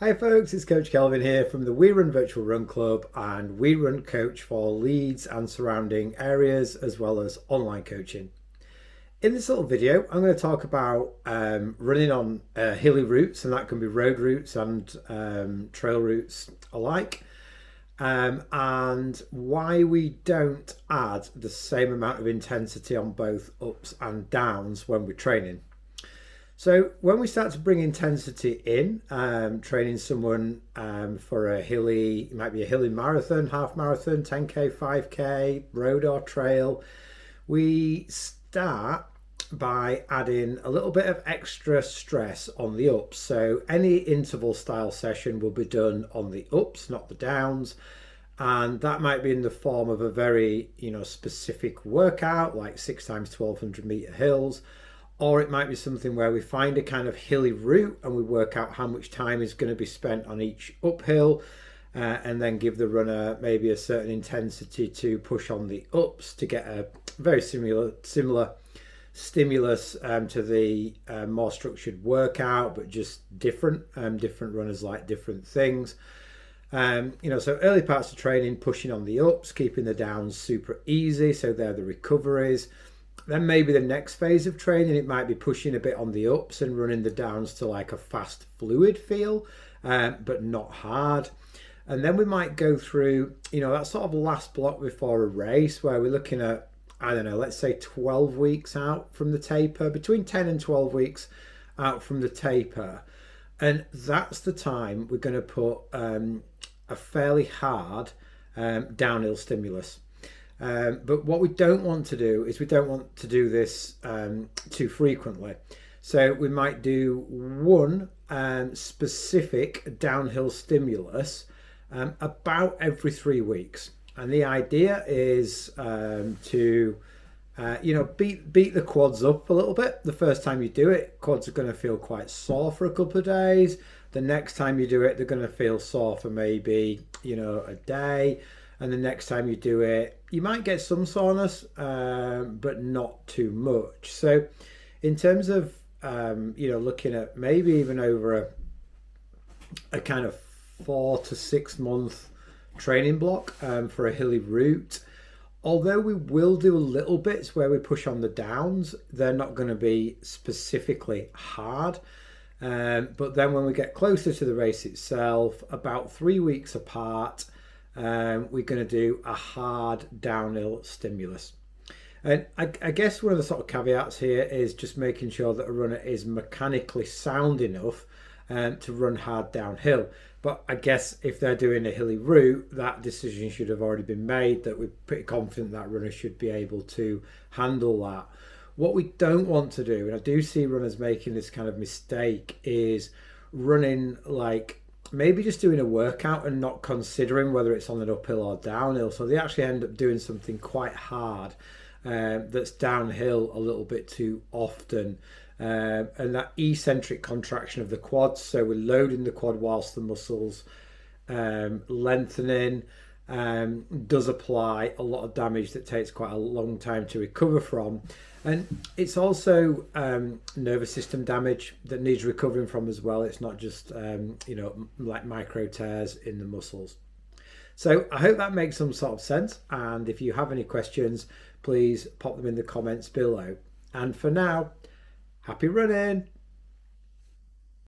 Hi folks, it's Coach Kelvin here from the We Run Virtual Run Club, and we run coach for Leeds and surrounding areas as well as online coaching. In this little video I'm going to talk about running on hilly routes, and that can be road routes and trail routes alike, and why we don't add the same amount of intensity on both ups and downs when we're training. So when we start to bring intensity in, training someone for a hilly, it might be a hilly marathon, half marathon, 10k, 5k, road or trail, we start by adding a little bit of extra stress on the ups. So any interval style session will be done on the ups, not the downs. And that might be in the form of a very, specific workout like 6 times 1200 meter hills. Or it might be something where we find a kind of hilly route and we work out how much time is going to be spent on each uphill, and then give the runner maybe a certain intensity to push on the ups to get a very similar stimulus to the more structured workout, but just different. Different runners like different things. So early parts of training, pushing on the ups, keeping the downs super easy. So they're the recoveries. Then maybe the next phase of training, it might be pushing a bit on the ups and running the downs to like a fast fluid feel, but not hard. And then we might go through, that sort of last block before a race where we're looking at, I don't know, let's say 12 weeks out from the taper, between 10 and 12 weeks out from the taper. And that's the time we're going to put a fairly hard downhill stimulus. But what we don't want to do is we don't want to do this too frequently. So we might do one specific downhill stimulus about every 3 weeks. And the idea is to beat the quads up a little bit. The first time you do it, quads are going to feel quite sore for a couple of days. The next time you do it, they're going to feel sore for maybe, a day. And the next time you do it, you might get some soreness, but not too much. So in terms of, looking at maybe even over a kind of 4 to 6 month training block for a hilly route, although we will do little bits where we push on the downs, they're not going to be specifically hard. But then when we get closer to the race itself, about 3 weeks apart, we're going to do a hard downhill stimulus. And I guess one of the sort of caveats here is just making sure that a runner is mechanically sound enough to run hard downhill. But I guess if they're doing a hilly route, that decision should have already been made, that we're pretty confident that runner should be able to handle that. What we don't want to do, and I do see runners making this kind of mistake, is running like maybe just doing a workout and not considering whether it's on an uphill or downhill. So they actually end up doing something quite hard that's downhill a little bit too often. And that eccentric contraction of the quads, so we're loading the quad whilst the muscles lengthening, does apply a lot of damage that takes quite a long time to recover from. And it's also nervous system damage that needs recovering from as well. It's not just like micro tears in the muscles. So I hope that makes some sort of sense, and if you have any questions, please pop them in the comments below. And for now, happy running.